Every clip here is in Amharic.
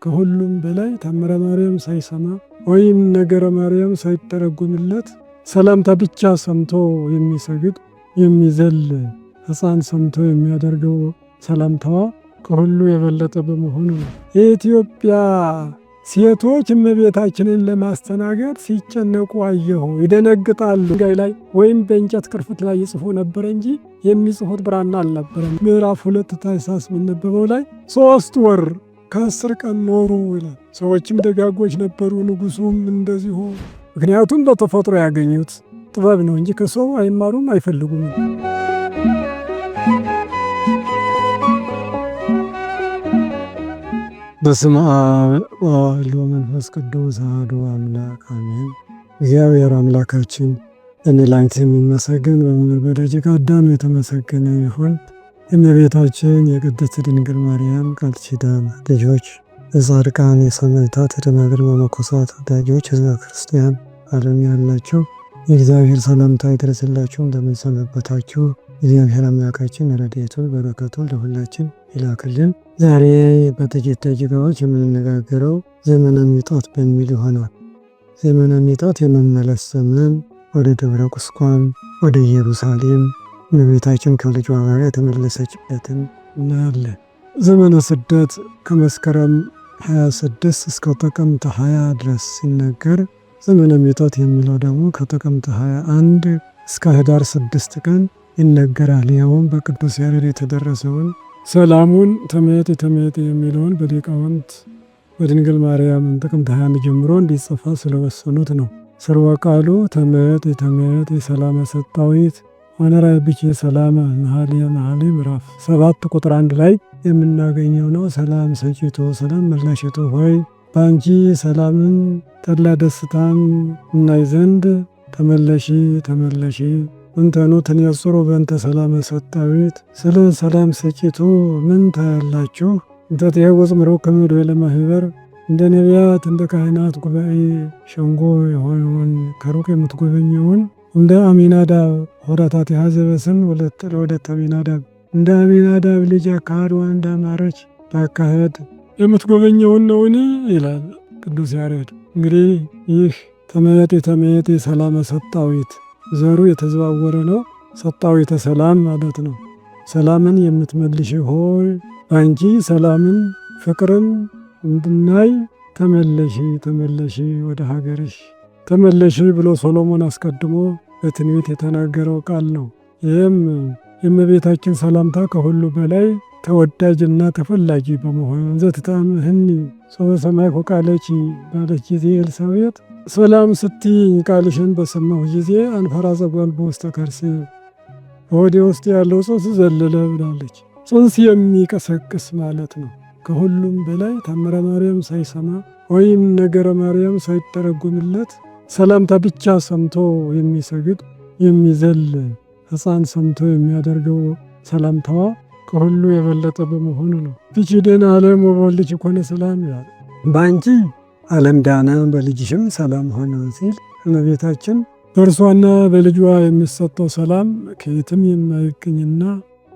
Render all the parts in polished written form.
ከሁሉም በላይ ታምረ ማርያም ሳይሰማ ወይም ነገረ ማርያም ሳይተረጎምለት ሰላምታ ብቻ ሰምቶ የሚሰግድ የሚዘል ሕፃን ሰምቶ የሚያደርገው ሰላምታዋ ከሁሉ የበለጠ በመሆኑ ነው። የኢትዮጵያ ሴቶች እመቤታችንን ለማስተናገድ ሲጨነቁ አየሁ። ይደነግጣሉ። ድንጋይ ላይ ወይም በእንጨት ቅርፊት ላይ ይጽፉ ነበረ እንጂ የሚጽፉት ብራና አልነበረም። ምዕራፍ 2 ታኅሳስ የምንነበበው ላይ 3 ወር ከ10 ቀን ኖሩ ይላል። ሰዎችም ደጋጎች ነበሩ፣ ንጉሱም እንደዚሁ። ምክንያቱም በተፈጥሮ ያገኙት ጥበብ ነው እንጂ ከሰው አይማሩም፣ አይፈልጉም። በስመ አብ ወወልድ ወመንፈስ ቅዱስ አሐዱ አምላክ አሜን። እግዚአብሔር አምላካችን በመላእክት የሚመሰገን በምድር በደቂቀ አዳም የተመሰገነ ይሁን። የእመቤታችን የቅድስት ድንግል ማርያም ቃል ኪዳን ልጆች፣ የጻድቃን የሰማዕታት የደናግል መነኮሳት ወዳጆች፣ ሕዝበ ክርስቲያን ዓለም ያላቸው የእግዚአብሔር ሰላምታ ይድረስላችሁ። እንደምን ሰነበታችሁ? እግዚአብሔር አምላካችን ረድኤቱን በረከቱን ለሁላችን ይላክልን። ዛሬ በጥቂት ደቂቃዎች የምንነጋገረው ዘመነ ሚጣት በሚል ይሆናል። ዘመነ ሚጣት የመመለስ ዘመን፣ ወደ ደብረ ቁስቋም ወደ ኢየሩሳሌም እመቤታችን ከልጇ ጋር የተመለሰችበትን እናያለን። ዘመነ ስደት ከመስከረም 26 እስከ ጥቅምት 20 ድረስ ሲነገር፣ ዘመነ ሚጣት የሚለው ደግሞ ከጥቅምት 21 እስከ ህዳር 6 ቀን ይነገራል። ይኸውም በቅዱስ ያሬድ የተደረሰውን ሰላሙን ተመየጥ ተመየጥ የሚለውን በሊቃውንት በድንግል ማርያም ጥቅምት 21 ጀምሮ እንዲጽፋ ስለወሰኑት ነው። ስርወ ቃሉ ተመየጥ ተመየጥ ሰላመ ሰጣዊት ሆነራ ብቻ ሰላመ መኃልየ መኃልይ ምዕራፍ 7 ቁጥር 1 ላይ የምናገኘው ነው። ሰላም ሰጪቶ ሰላም መላሽቶ ሆይ በአንቺ ሰላምን ተድላ ደስታን እናይ ዘንድ ተመለሺ ተመለሺ። እንተኑ ትንየጽሩ በእንተ ሰላመ ሰጣዊት፣ ስለ ሰላም ሰጪቱ ምን ታያላችሁ? እንተ ትሄውፅ እምረክሙ ለማህበር፣ እንደ ነቢያት እንደ ካህናት ጉባኤ ሸንጎ የሆነውን ከሩቅ የምትጎበኘውን እንደ አሚናዳብ ሆራታቲሃ ዘበስም ወለተ አሚናዳብ፣ እንደ አሚናዳብ ልጅ አካሄድዋ እንዳማረች በአካሄድ የምትጎበኘውን ነውን? ይላል ቅዱስ ያሬድ። እንግዲህ ይህ ተመየጥ ተመየጥ ሰላመ ሰጣዊት ዘሩ የተዘዋወረ ነው። ሰጣዊተ ሰላም ማለት ነው። ሰላምን የምትመልሽ ሆይ አንቺ ሰላምን ፍቅርን እንድናይ ተመለሺ ተመለሺ፣ ወደ ሀገርሽ ተመለሺ ብሎ ሶሎሞን አስቀድሞ በትንቢት የተናገረው ቃል ነው። ይህም የእመቤታችን ሰላምታ ከሁሉ በላይ ተወዳጅና ተፈላጊ በመሆኑ ዘትታምህኒ ሶበ ሰማዕኩ ቃለኪ ባለች ጊዜ ኤልሳቤጥ ሰላም ስትይኝ ቃልሽን በሰማሁ ጊዜ አንፈራዘ ጓልቦ ውስተ ከርሴ፣ በሆዴ ውስጥ ያለው ጽንስ ዘለለ ብላለች። ጽንስ የሚቀሰቅስ ማለት ነው። ከሁሉም በላይ ታምረ ማርያም ሳይሰማ ወይም ነገረ ማርያም ሳይተረጎምለት ሰላምታ ብቻ ሰምቶ የሚሰግድ የሚዘል ሕፃን ሰምቶ የሚያደርገው ሰላምታዋ ከሁሉ የበለጠ በመሆኑ ነው። ፊችደን ዓለም ወበወልድኪ ኮነ ሰላም ይላል። በአንቺ ዓለም ዳነ በልጅሽም ሰላም ሆነ ሲል እመቤታችን በእርሷና በልጇ የሚሰጠው ሰላም ከየትም የማይገኝና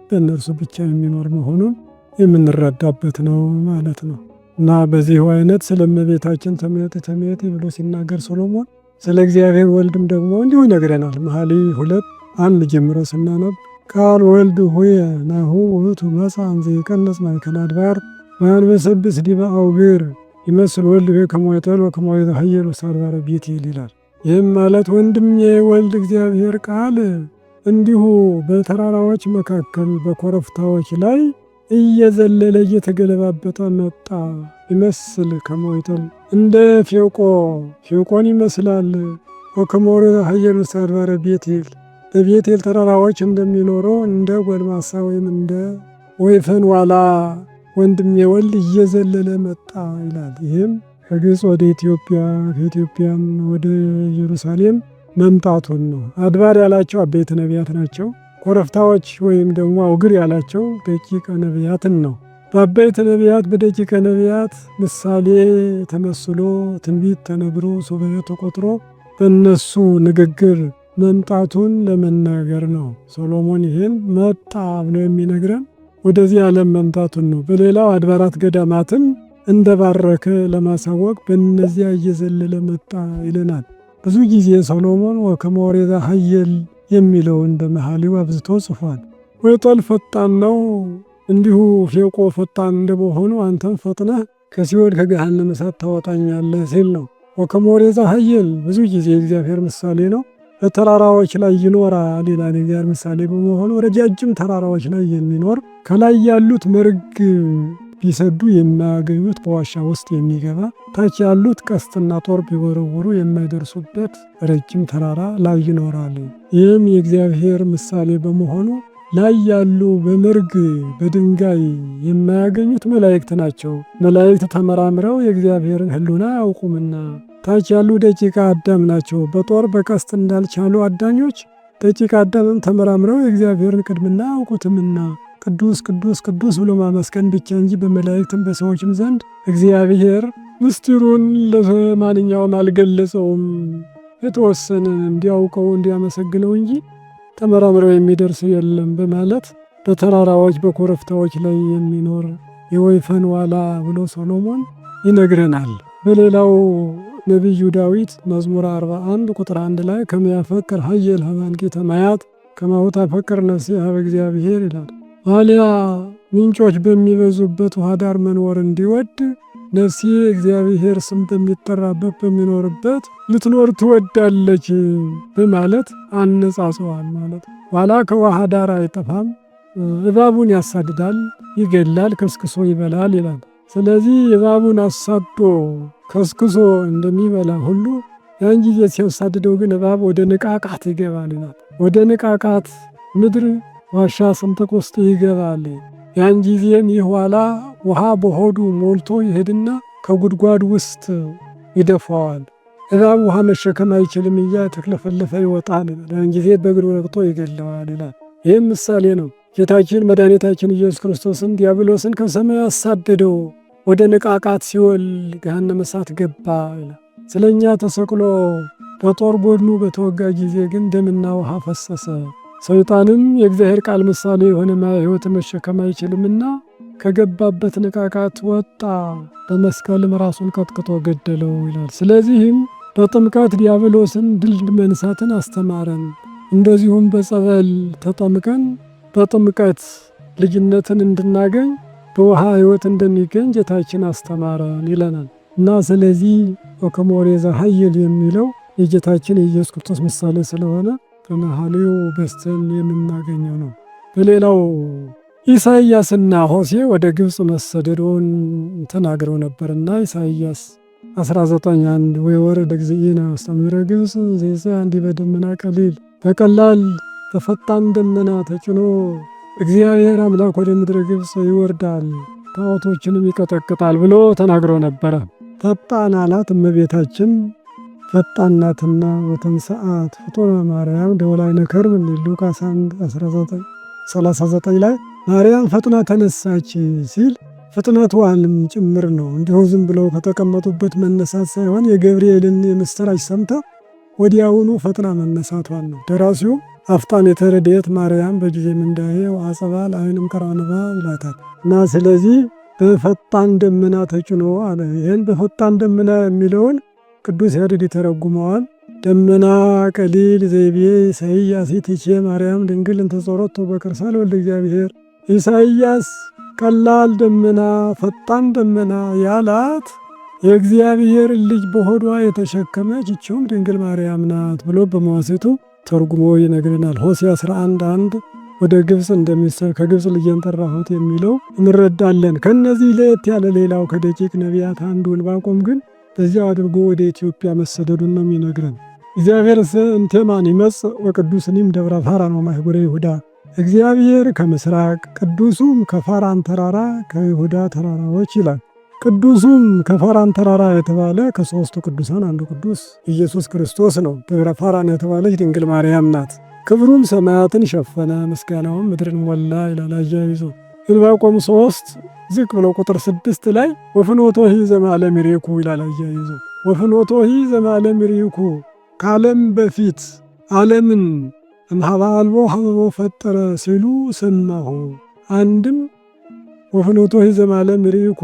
በእነርሱ ብቻ የሚኖር መሆኑን የምንረዳበት ነው ማለት ነው። እና በዚሁ አይነት ስለ እመቤታችን ተመየጥ ተመየጥ ብሎ ሲናገር ሶሎሞን ስለ እግዚአብሔር ወልድም ደግሞ እንዲሁ ይነግረናል። መኃልየ 2:1 ጀምሮ ስናነብ ቃል ወልድ ሆየ ናሁ ውእቱ መጽአ እንዘ ይቀነጽ ማእከለ አድባር ወያንበሰብስ ዲበ አውግር ይመስል ወልድ ከመ ይጠል ወከመ ይኃየል ውስተ አድባረ ቤቴል ይላል። ይህም ማለት ወንድም የወልድ እግዚአብሔር ቃል እንዲሁ በተራራዎች መካከል በኮረብታዎች ላይ እየዘለለ እየተገለባበጠ መጣ። ይመስል ከመ ይጠል እንደ ፌቆን ይመስላል። ወከመ ይኃየል ውስተ አድባረ ቤቴል በቤቴል ተራራዎች እንደሚኖረው እንደ ጎልማሳ ወይም እንደ ወይፈን ዋላ ወንድም የወልድ እየዘለለ መጣ ይላል። ይህም ከግብፅ ወደ ኢትዮጵያ ከኢትዮጵያም ወደ ኢየሩሳሌም መምጣቱን ነው። አድባር ያላቸው አበይት ነቢያት ናቸው። ኮረብታዎች ወይም ደግሞ አውግር ያላቸው ደቂቀ ነቢያትን ነው። በአበይት ነቢያት በደቂቀ ነቢያት ምሳሌ ተመስሎ ትንቢት ተነግሮ ሱባዔ ተቆጥሮ በእነሱ ንግግር መምጣቱን ለመናገር ነው። ሶሎሞን ይህን መጣ ብሎ የሚነግረን ወደዚህ ዓለም መምጣቱን ነው። በሌላው አድባራት ገዳማትም እንደባረከ ለማሳወቅ በእነዚያ እየዘለለ መጣ ይለናል። ብዙ ጊዜ ሰሎሞን ወከመ ኦሬዛ ኃየል የሚለውን በመኃልዩ አብዝቶ ጽፏል። ወይጠል ፈጣን ነው፣ እንዲሁ ፌቆ ፈጣን እንደመሆኑ አንተም ፈጥነህ ከሲኦል ከገሃነመ እሳት ታወጣኛለህ ሲል ነው። ወከመ ኦሬዛ ኃየል ብዙ ጊዜ የእግዚአብሔር ምሳሌ ነው። በተራራዎች ላይ ይኖራል ይላል። የእግዚአብሔር ምሳሌ በመሆኑ ረጃጅም ተራራዎች ላይ የሚኖር ከላይ ያሉት መርግ ቢሰዱ የማያገኙት በዋሻ ውስጥ የሚገባ ታች ያሉት ቀስትና ጦር ቢወረውሩ የማይደርሱበት ረጅም ተራራ ላይ ይኖራል። ይህም የእግዚአብሔር ምሳሌ በመሆኑ ላይ ያሉ በመርግ በድንጋይ የማያገኙት መላእክት ናቸው። መላእክት ተመራምረው የእግዚአብሔርን ሕልውና አያውቁምና። ታች ያሉ ደቂቀ አዳም ናቸው። በጦር በቀስት እንዳልቻሉ አዳኞች ደቂቀ አዳምም ተመራምረው የእግዚአብሔርን ቅድምና አያውቁትምና ቅዱስ ቅዱስ ቅዱስ ብሎ ማመስገን ብቻ እንጂ በመላእክትም በሰዎችም ዘንድ እግዚአብሔር ምስጢሩን ለማንኛውም አልገለጸውም። የተወሰነ እንዲያውቀው እንዲያመሰግነው እንጂ ተመራምረው የሚደርስ የለም በማለት በተራራዎች በኮረብታዎች ላይ የሚኖር የወይፈን ዋላ ብሎ ሰሎሞን ይነግረናል። በሌላው ነቢዩ ዳዊት መዝሙር 41 ቁጥር 1 ላይ ከመ ያፈቅር ኃየል ሀባንኪተ ማያት ከማሁ ታፈቅር ነፍሴ ኀበ እግዚአብሔር ይላል። ዋልያ ምንጮች በሚበዙበት ውሃ ዳር መኖር እንዲወድ ነፍሴ እግዚአብሔር ስም በሚጠራበት በሚኖርበት ልትኖር ትወዳለች በማለት አነጻጽዋል ማለት። ዋላ ከውሃ ዳር አይጠፋም፣ እባቡን ያሳድዳል፣ ይገላል፣ ከስክሶ ይበላል ይላል። ስለዚህ እባቡን አሳዶ ከስክሶ እንደሚበላ ሁሉ ያን ጊዜ ሲያሳድደው ግን እባብ ወደ ንቃቃት ይገባል ይላል። ወደ ንቃቃት ምድር ዋሻ ስንጥቅ ውስጥ ይገባል። ያን ጊዜም ይህ ዋላ ውሃ በሆዱ ሞልቶ ይሄድና ከጉድጓድ ውስጥ ይደፋዋል። እባብ ውሃ መሸከም አይችልም እያ ተክለፈለፈ ይወጣል። ያን ጊዜ በእግሩ ረግጦ ይገለዋል ይላል። ይህም ምሳሌ ነው። ጌታችን መድኃኒታችን ኢየሱስ ክርስቶስን ዲያብሎስን ከሰማይ አሳደደው፣ ወደ ንቃቃት ሲኦል ገሃነመ እሳት ገባ ይላል። ስለ እኛ ተሰቅሎ በጦር ጎድኑ በተወጋ ጊዜ ግን ደምና ውሃ ፈሰሰ። ሰይጣንም የእግዚአብሔር ቃል ምሳሌ የሆነ ሕይወት መሸከም አይችልምና ከገባበት ንቃቃት ወጣ፣ በመስቀልም ራሱን ቀጥቅጦ ገደለው ይላል። ስለዚህም በጥምቀት ዲያብሎስን ድል መንሳትን አስተማረን። እንደዚሁም በጸበል ተጠምቀን በጥምቀት ልጅነትን እንድናገኝ በውሃ ሕይወት እንደሚገኝ ጌታችን አስተማረን ይለናል እና ስለዚህ ወከመ ኦሬዛ ኃየል የሚለው የጌታችን የኢየሱስ ክርስቶስ ምሳሌ ስለሆነ በመኃልዩ በስተን የምናገኘው ነው። በሌላው ኢሳይያስና ሆሴ ወደ ግብፅ መሰደዱን ተናግረው ነበርና ኢሳይያስ 19:1 ወወረደ እግዚእነ ውስተ ምድረ ግብፅ ዘይእዜሰ በደመና ቀሊል፣ በቀላል በፈጣን ደመና ተጭኖ እግዚአብሔር አምላክ ወደ ምድረ ግብፅ ይወርዳል፣ ጣዖቶችንም ይቀጠቅጣል ብሎ ተናግሮ ነበረ። ፈጣን አላት እመቤታችን ፈጣን ናትና ወተንሥአት ፍጡነ ማርያም ደወላይነ ከርብ ሉቃስ 1:39 ላይ ማርያም ፈጥና ተነሳች ሲል ፍጥነቷንም ጭምር ነው። እንዲሁ ዝም ብለው ከተቀመጡበት መነሳት ሳይሆን የገብርኤልን የምስራች ሰምታ ወዲያውኑ ፈጥና መነሳቷን ነው። ደራሲው አፍጣን የተረድኤት ማርያም በጊዜ ምንዳዬ ወአጸባ ለዓይንም ቀራንባ ይላታል እና ስለዚህ በፈጣን ደመና ተጭኖ አለ። ይህን በፈጣን ደመና የሚለውን ቅዱስ ያሬድ ይተረጉመዋል። ደመና ቀሊል ዘይቤ ኢሳይያስ ይእትቼ ማርያም ድንግል እንተ ጾረቶ በከርሣ ለወልደ እግዚአብሔር። ኢሳይያስ ቀላል ደመና ፈጣን ደመና ያላት የእግዚአብሔር ልጅ በሆዷ የተሸከመች ይህችውም ድንግል ማርያም ናት ብሎ በመዋሥዕቱ ተርጉሞ ይነግረናል። ሆሴዕ 11:1 ወደ ግብፅ እንደሚሰድ ከግብፅ ልጄን ጠራሁት የሚለው እንረዳለን። ከነዚህ ለየት ያለ ሌላው ከደቂቅ ነቢያት አንዱ ዕንባቆም ግን በዚያው አድርጎ ወደ ኢትዮጵያ መሰደዱን ነው የሚነግረን። እግዚአብሔር እንቴማን ይመጽእ ወቅዱስኒም ደብረ ፋራን ወማኅበረ ይሁዳ። እግዚአብሔር ከምስራቅ ቅዱሱም ከፋራን ተራራ ከይሁዳ ተራራዎች ይላል። ቅዱሱም ከፋራን ተራራ የተባለ ከሦስቱ ቅዱሳን አንዱ ቅዱስ ኢየሱስ ክርስቶስ ነው። ደብረ ፋራን የተባለች ድንግል ማርያም ናት። ክብሩም ሰማያትን ሸፈነ፣ ምስጋናውም ምድርን ሞላ ይላል አያይዞ። ዕንባቆም 3 ዝቅ ብሎ ቁጥር 6 ላይ ወፍኖቶሂ ዘእምዓለም ይሬኩ ይላል አያይዞ። ወፍኖቶሂ ዘእምዓለም ይሬኩ ከዓለም በፊት ዓለምን እምኀበ አልቦ ሀበቦ ፈጠረ ሲሉ ሰማሁ። አንድም ወፍኖቶሂ ዘእምዓለም ይሬኩ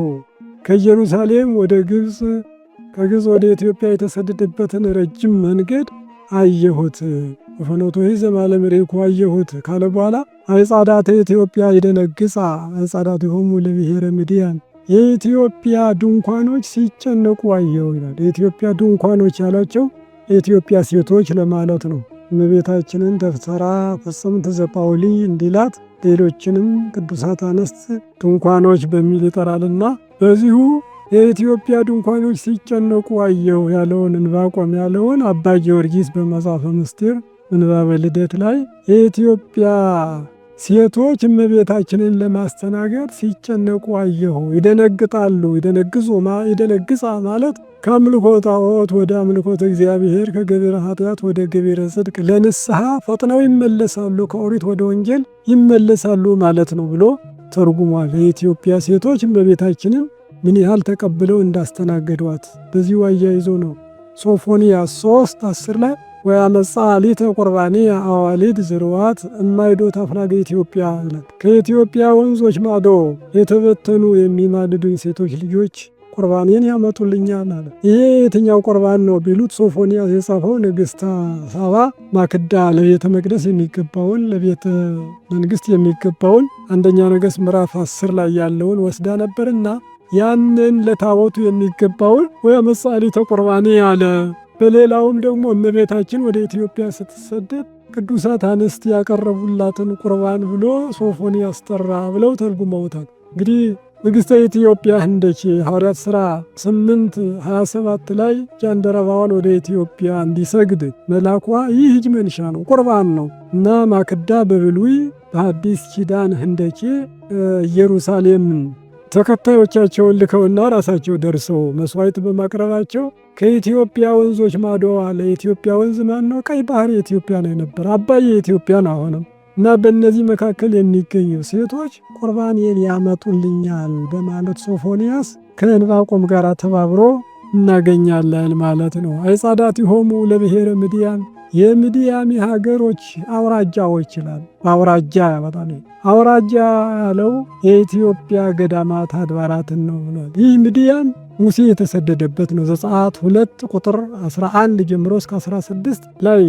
ከኢየሩሳሌም ወደ ግብፅ ከግብፅ ወደ ኢትዮጵያ የተሰደደበትን ረጅም መንገድ አየሁት። በፈኖቶ ዘማለም ሬኩ አየሁት ካለ በኋላ አይጻዳተ ኢትዮጵያ ይደነግጻ አይጻዳቲሆሙ ለብሔረ ምድያን የኢትዮጵያ ድንኳኖች ሲጨነቁ አየሁ ይላል። የኢትዮጵያ ድንኳኖች ያላቸው የኢትዮጵያ ሴቶች ለማለት ነው። እመቤታችንን ደፍተራ ፍጽምት ዘጳውሊ እንዲላት ሌሎችንም ቅዱሳት አንስት ድንኳኖች በሚል ይጠራልና በዚሁ የኢትዮጵያ ድንኳኖች ሲጨነቁ አየሁ ያለውን ዕንባቆም ያለውን አባ ጊዮርጊስ በመጽሐፈ ምስጢር ምንባበ ልደት ላይ የኢትዮጵያ ሴቶች እመቤታችንን ለማስተናገድ ሲጨነቁ አየሁ። ይደነግጣሉ። ይደነግጻ ማለት ከአምልኮ ጣዖት ወደ አምልኮተ እግዚአብሔር፣ ከገቢረ ኃጢአት ወደ ገቢረ ጽድቅ ለንስሐ ፈጥነው ይመለሳሉ፣ ከኦሪት ወደ ወንጌል ይመለሳሉ ማለት ነው ብሎ ተርጉሟል። የኢትዮጵያ ሴቶች እመቤታችንን ምን ያህል ተቀብለው እንዳስተናገዷት በዚሁ አያይዞ ነው ሶፎንያስ 3:10 ላይ ወያመጻ ሊተ ቁርባኔ አዋሊድ ዝርዋት እማይዶ ታፍላገ ኢትዮጵያ ይላል። ከኢትዮጵያ ወንዞች ማዶ የተበተኑ የሚማልዱኝ ሴቶች ልጆች ቁርባኔን ያመጡልኛል አለ። ይሄ የትኛው ቁርባን ነው ቢሉት ሶፎንያስ የጻፈው ንግሥተ ሳባ ማክዳ ለቤተ መቅደስ የሚገባውን ለቤተ መንግሥት የሚገባውን አንደኛ ነገሥት ምዕራፍ 10 ላይ ያለውን ወስዳ ነበርና ያንን ለታቦቱ የሚገባውን ወያመጻ ሊተ ቁርባኔ አለ። በሌላውም ደግሞ እመቤታችን ወደ ኢትዮጵያ ስትሰደድ ቅዱሳት አንስት ያቀረቡላትን ቁርባን ብሎ ሶፎንያስ ጠራ ብለው ተርጉመውታል። እንግዲህ ንግሥተ ኢትዮጵያ ህንደኬ ሐዋርያት ሥራ 8:27 ላይ ጃንደረባዋን ወደ ኢትዮጵያ እንዲሰግድ መላኳ ይህ እጅ መንሻ ነው፣ ቁርባን ነው እና ማክዳ በብሉይ በሐዲስ ኪዳን ህንደኬ ኢየሩሳሌምን ተከታዮቻቸውን ልከውና ራሳቸው ደርሰው መስዋዕት በማቅረባቸው ከኢትዮጵያ ወንዞች ማዶ አለ። የኢትዮጵያ ወንዝ ማን ነው? ቀይ ባህር የኢትዮጵያ ነው የነበር፣ አባይ የኢትዮጵያ ነው አሁንም። እና በእነዚህ መካከል የሚገኙ ሴቶች ቁርባኔን ያመጡልኛል በማለት ሶፎንያስ ከዕንባቆም ጋር ተባብሮ እናገኛለን ማለት ነው። አይጻዳቲሆሙ ለብሔረ ምድያን የምድያም ሀገሮች አውራጃዎች ይላል። አውራጃ ያመጣል። አውራጃ ያለው የኢትዮጵያ ገዳማት አድባራትን ነው ብሏል። ይህ ምድያም ሙሴ የተሰደደበት ነው። ዘጸአት 2 ቁጥር 11 ጀምሮ እስከ 16 ላይ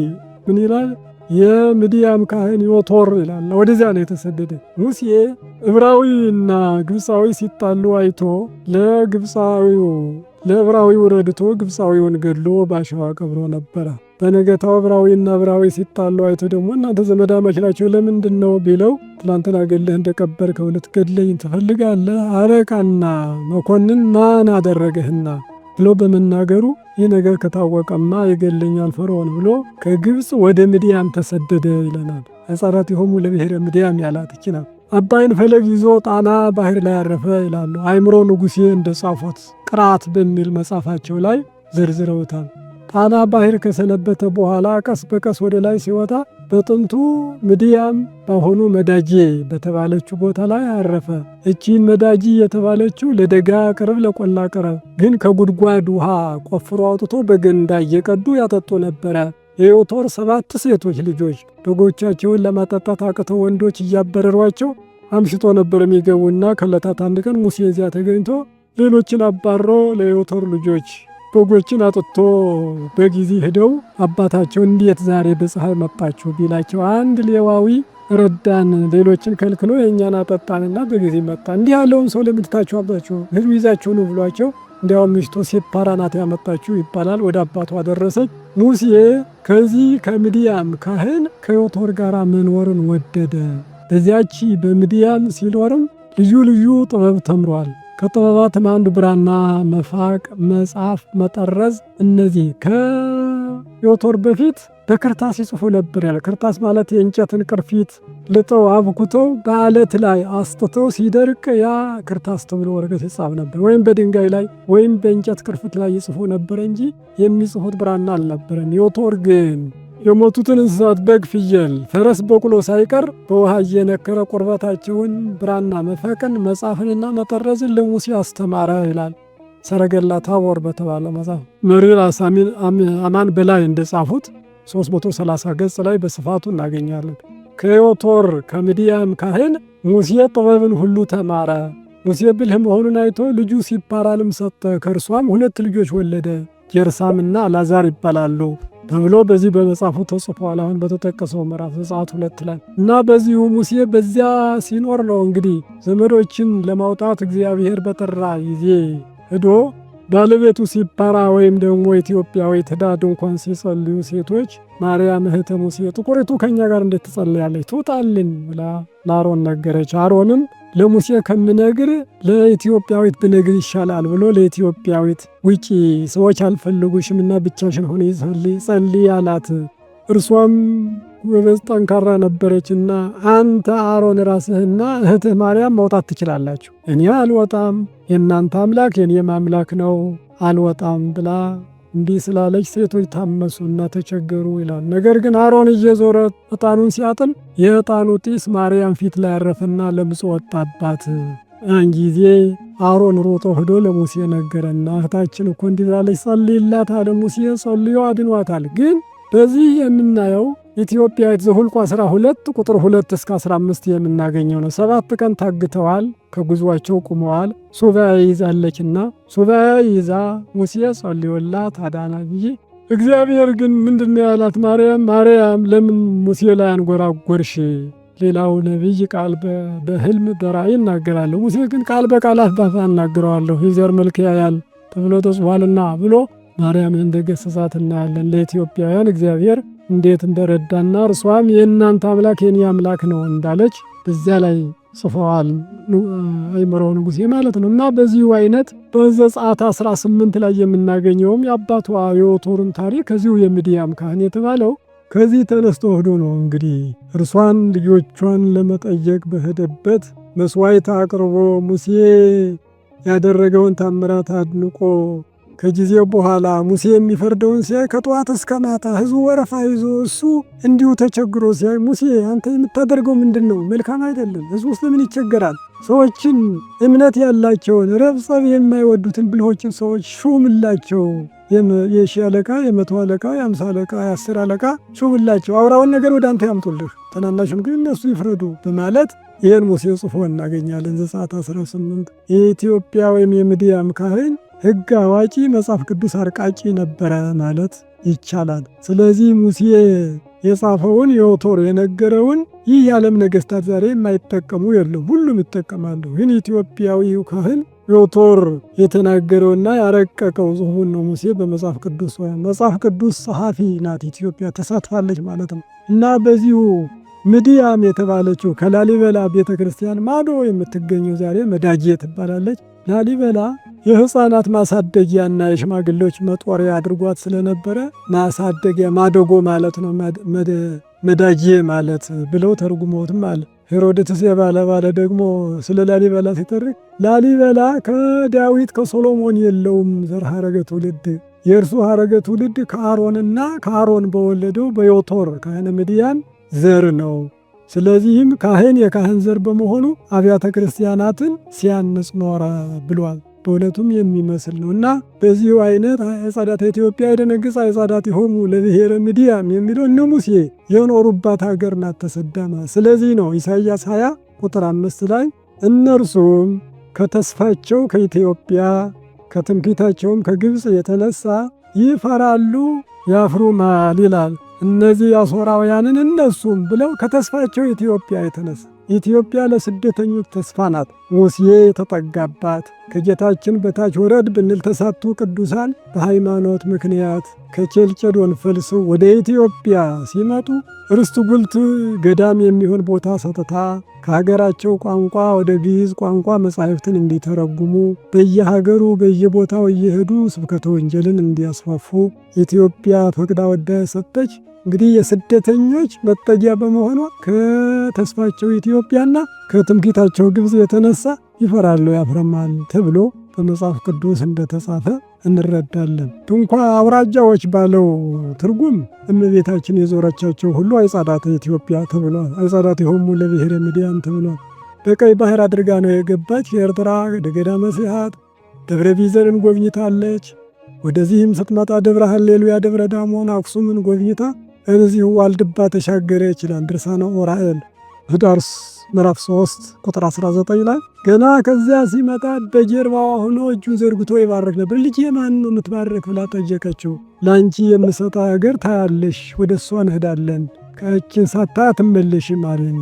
ምን ይላል? የምድያም ካህን ዮቶር ይላል። ወደዚያ ነው የተሰደደ። ሙሴ ዕብራዊና ግብፃዊ ሲጣሉ አይቶ ለዕብራዊው ረድቶ ግብፃዊውን ገድሎ ባሸዋ ቀብሮ ነበረ። በነገታው ዕብራዊና ዕብራዊ ሲጣሉ አይቶ ደግሞ እናንተ ዘመዳማች ናቸው ለምንድን ነው ቢለው ትላንትና ገድለህ እንደቀበርከው ልትገድለኝ ትፈልጋለህ? አለቃና መኮንን ማን አደረገህና ብሎ በመናገሩ ይህ ነገር ከታወቀማ ይገድለኛል ፈርዖን ብሎ ከግብፅ ወደ ምድያም ተሰደደ ይለናል። አይጻዳቲሆሙ ለብሔረ ምድያም ያላት ይችና አባይን ፈለግ ይዞ ጣና ባህር ላይ ያረፈ ይላሉ። አእምሮ ንጉሴ እንደጻፉት ቅርአት በሚል መጽሐፋቸው ላይ ዘርዝረውታል። ጣና ባህር ከሰነበተ በኋላ ቀስ በቀስ ወደ ላይ ሲወጣ በጥንቱ ምድያም በአሁኑ መዳጄ በተባለችው ቦታ ላይ አረፈ። እቺን መዳጂ የተባለችው ለደጋ ቅርብ ለቆላ ቅርብ ግን ከጉድጓድ ውሃ ቆፍሮ አውጥቶ በገንዳ እየቀዱ ያጠጡ ነበረ። የዮቶር 7 ሴቶች ልጆች በጎቻቸውን ለማጠጣት አቅተው ወንዶች እያበረሯቸው አምሽቶ ነበር የሚገቡና ከዕለታት አንድ ቀን ሙሴ እዚያ ተገኝቶ ሌሎችን አባሮ ለዮቶር ልጆች በጎችን አጥቶ በጊዜ ሄደው አባታቸው እንዴት ዛሬ በፀሐይ መጣችሁ ቢላቸው አንድ ሌዋዊ ረዳን፣ ሌሎችን ከልክሎ የእኛን አጠጣንና በጊዜ መጣ። እንዲህ ያለውን ሰው ለምትታችሁ አባችሁ ህዝብ ይዛችሁ ነው ብሏቸው እንዲያውም ሚስቶ ሴፓራ ናት ያመጣችሁ ይባላል። ወደ አባቱ አደረሰች። ሙሴ ከዚህ ከምድያም ካህን ከዮቶር ጋር መኖርን ወደደ። በዚያች በምድያም ሲኖርም ልዩ ልዩ ጥበብ ተምሯል። ከጥበባትም አንዱ ብራና መፋቅ፣ መጻፍ፣ መጠረዝ። እነዚህ ከዮቶር በፊት በክርታስ ይጽፉ ነበር ያለ። ክርታስ ማለት የእንጨትን ቅርፊት ልጠው አብኩተው በአለት ላይ አስጥተው ሲደርቅ ያ ክርታስ ተብሎ ወረቀት ይጻፍ ነበር። ወይም በድንጋይ ላይ ወይም በእንጨት ቅርፊት ላይ ይጽፉ ነበር እንጂ የሚጽፉት ብራና አልነበረም። ዮቶር ግን የሞቱትን እንስሳት በግ፣ ፍየል፣ ፈረስ፣ በቅሎ ሳይቀር በውሃ እየነከረ ቁርበታቸውን ብራና መፈቅን መጻፍንና መጠረዝን ለሙሴ አስተማረ ይላል። ሰረገላ ታቦር በተባለ መጽሐፍ መሪር አማን በላይ እንደጻፉት 330 ገጽ ላይ በስፋቱ እናገኛለን። ከዮቶር ከምድያም ካህን ሙሴ ጥበብን ሁሉ ተማረ። ሙሴ ብልህ መሆኑን አይቶ ልጁ ሲፓራንም ሰጠ። ከእርሷም 2 ልጆች ወለደ፣ ጌርሳምና አልዓዛር ይባላሉ ተብሎ በዚህ በመጽሐፉ ተጽፏል። አሁን በተጠቀሰው ምዕራፍ ዘጸአት 2 ላይ እና በዚሁ ሙሴ በዚያ ሲኖር ነው እንግዲህ ዘመዶችን ለማውጣት እግዚአብሔር በጠራ ጊዜ ሄዶ ባለቤቱ ሲፓራ ወይም ደግሞ ኢትዮጵያዊት ሄዳ ድንኳን ሲጸልዩ ሴቶች ማርያም እህተ ሙሴ ጥቁሪቱ ከኛ ጋር እንዴት ትጸልያለች ትውጣልን ብላ ለአሮን ነገረች። አሮንም ለሙሴ ከምነግር ለኢትዮጵያዊት ብነግር ይሻላል ብሎ ለኢትዮጵያዊት ውጪ ሰዎች አልፈልጉሽምና ብቻሽን ሆነ ጸልይ አላት። እርሷም ጎበዝ ጠንካራ ነበረችና አንተ አሮን ራስህና እህትህ ማርያም መውጣት ትችላላችሁ፣ እኔ አልወጣም፣ የእናንተ አምላክ የኔም አምላክ ነው፣ አልወጣም ብላ እንዲህ ስላለች ሴቶች ታመሱና ተቸገሩ ይላል። ነገር ግን አሮን እየዞረ ዕጣኑን ሲያጥን የዕጣኑ ጢስ ማርያም ፊት ላይ ያረፈና ለምጽ ወጣባት። ያን ጊዜ አሮን ሮጦ ሄዶ ለሙሴ ነገረና እህታችን እኮ እንዲህ ብላለች ጸልይላት አለ። ሙሴ ጸልዮ አድኗታል። ግን በዚህ የምናየው ኢትዮጵያዊት ዘኍልቍ 12 ቁጥር 2 እስከ 15 የምናገኘው ነው። 7 ቀን ታግተዋል፣ ከጉዟቸው ቁመዋል። ሱባዔ ይዛለችና ሱባዔ ይዛ ሙሴ ጸልዮላት አዳናት እንጂ እግዚአብሔር ግን ምንድን ያላት ማርያም ለምን ሙሴ ላይ አንጎራጎርሽ? ሌላው ነቢይ ቃል በሕልም በራእይ እናገራለሁ፣ ሙሴ ግን ቃል በቃል አፍ ባፍ እናገረዋለሁ የዘር መልክ ያያል ተብሎ ተጽፏልና ብሎ ማርያምን እንደገሰጻት እናያለን። ለኢትዮጵያውያን እግዚአብሔር እንዴት እንደረዳና እርሷም የእናንተ አምላክ የኔ አምላክ ነው እንዳለች በዚያ ላይ ጽፈዋል አይምረው ንጉሴ ማለት ነው። እና በዚሁ አይነት በዘጸአት 18 ላይ የምናገኘውም የአባቷ የዮቶርን ታሪክ ከዚሁ የምድያም ካህን የተባለው ከዚህ ተነስቶ ሄዶ ነው እንግዲህ እርሷን ልጆቿን ለመጠየቅ በሄደበት መስዋዕት አቅርቦ ሙሴ ያደረገውን ታምራት አድንቆ ከጊዜው በኋላ ሙሴ የሚፈርደውን ሲያይ ከጠዋት እስከ ማታ ሕዝቡ ወረፋ ይዞ እሱ እንዲሁ ተቸግሮ ሲያይ ሙሴ አንተ የምታደርገው ምንድን ነው? መልካም አይደለም። ሕዝቡ ውስጥ ለምን ይቸገራል? ሰዎችን እምነት ያላቸውን ረብ ጸብ የማይወዱትን ብልሆችን ሰዎች ሹምላቸው። የ10 አለቃ፣ የ100 አለቃ፣ የ50 አለቃ፣ የ10 አለቃ ሹምላቸው። አውራውን ነገር ወደ አንተ ያምጡልህ፣ ተናናሹን ግን እነሱ ይፍረዱ በማለት ይህን ሙሴ ጽፎ እናገኛለን። ዘጸአት 18 የኢትዮጵያ ወይም የምድያም ካህን ሕግ አዋቂ መጽሐፍ ቅዱስ አርቃቂ ነበረ ማለት ይቻላል። ስለዚህ ሙሴ የጻፈውን ዮቶር የነገረውን ይህ የዓለም ነገሥታት ዛሬ የማይጠቀሙ የለም፣ ሁሉም ይጠቀማሉ። ግን ኢትዮጵያዊው ካህን ዮቶር የተናገረውና ያረቀቀው ጽሑፉን ነው ሙሴ በመጽሐፍ ቅዱስ መጽሐፍ ቅዱስ ጸሐፊ ናት ኢትዮጵያ ተሳትፋለች ማለት ነው። እና በዚሁ ምድያም የተባለችው ከላሊበላ ቤተ ክርስቲያን ማዶ የምትገኘው ዛሬ መዳጄ ትባላለች። ላሊበላ የሕፃናት ማሳደጊያና የሽማግሌዎች መጦሪያ አድርጓት ስለነበረ ማሳደጊያ ማደጎ ማለት ነው፣ መዳጄ ማለት ብለው ተርጉመውትም አለ። ሄሮድትስ የባለ ደግሞ ስለ ላሊበላ ሲተርክ ላሊበላ ከዳዊት ከሶሎሞን የለውም ዘር ሐረገ ትውልድ፣ የእርሱ ሐረገ ትውልድ ከአሮንና ከአሮን በወለደው በዮቶር ካህነ ምድያም ዘር ነው። ስለዚህም ካህን የካህን ዘር በመሆኑ አብያተ ክርስቲያናትን ሲያንጽ ኖረ ብሏል። በእውነቱም የሚመስል ነው እና በዚሁ አይነት አዕጻዳተ ኢትዮጵያ የደነግጻ አዕጻዳቲሆሙ ለብሔረ ምድያም የሚለው እነ ሙሴ የኖሩባት ሀገር ናት ተሰዳማ። ስለዚህ ነው ኢሳይያስ 20 ቁጥር 5 ላይ እነርሱም ከተስፋቸው ከኢትዮጵያ ከትምክህታቸውም ከግብፅ የተነሳ ይፈራሉ ያፍሩማል ይላል። እነዚህ አሦራውያንን እነሱም ብለው ከተስፋቸው ኢትዮጵያ የተነሳ ኢትዮጵያ ለስደተኞች ተስፋ ናት። ሙሴ የተጠጋባት ከጌታችን በታች ወረድ ብንል ተሳቱ ቅዱሳን በሃይማኖት ምክንያት ከኬልቄዶን ፈልሰው ወደ ኢትዮጵያ ሲመጡ ርስቱ ጉልት ገዳም የሚሆን ቦታ ሰጥታ ከሀገራቸው ቋንቋ ወደ ግዕዝ ቋንቋ መጻሕፍትን እንዲተረጉሙ በየሀገሩ በየቦታው እየሄዱ ስብከተ ወንጌልን እንዲያስፋፉ ኢትዮጵያ ፈቅዳ ወዳ ሰጠች። እንግዲህ የስደተኞች መጠጊያ በመሆኗ ከተስፋቸው ኢትዮጵያና ከትምክህታቸው ግብፅ የተነሳ ይፈራሉ ያፍረማል ተብሎ በመጽሐፍ ቅዱስ እንደተጻፈ እንረዳለን። እንኳ አውራጃዎች ባለው ትርጉም እመቤታችን የዞረቻቸው ሁሉ አዕጻዳተ ኢትዮጵያ ተብሏል። አዕጻዳቲሆሙ ለብሔረ ምድያም ተብሏል። በቀይ ባህር አድርጋ ነው የገባች። የኤርትራ ገዳመ ስብሐት ደብረ ቢዘርን ጎብኝታለች። ወደዚህም ስትመጣ ደብረ ሃሌሉያ፣ ደብረ ዳሞን፣ አክሱምን ጎብኝታ እዚሁ ዋልድባ ተሻገረ ይችላል። ድርሳነ ዑራኤል ህዳር ምዕራፍ 3 ቁጥር 19 ላይ ገና ከዚያ ሲመጣ በጀርባዋ ሆኖ እጁን ዘርግቶ ይባርክ ነበር። ልጄ ማን ነው የምትባርክ ብላ ጠየቀችው። ለአንቺ የምሰጠ ሀገር ታያለሽ፣ ወደ እሷ እንሄዳለን፣ ከእችን ሳታ አትመለሽም አለኝ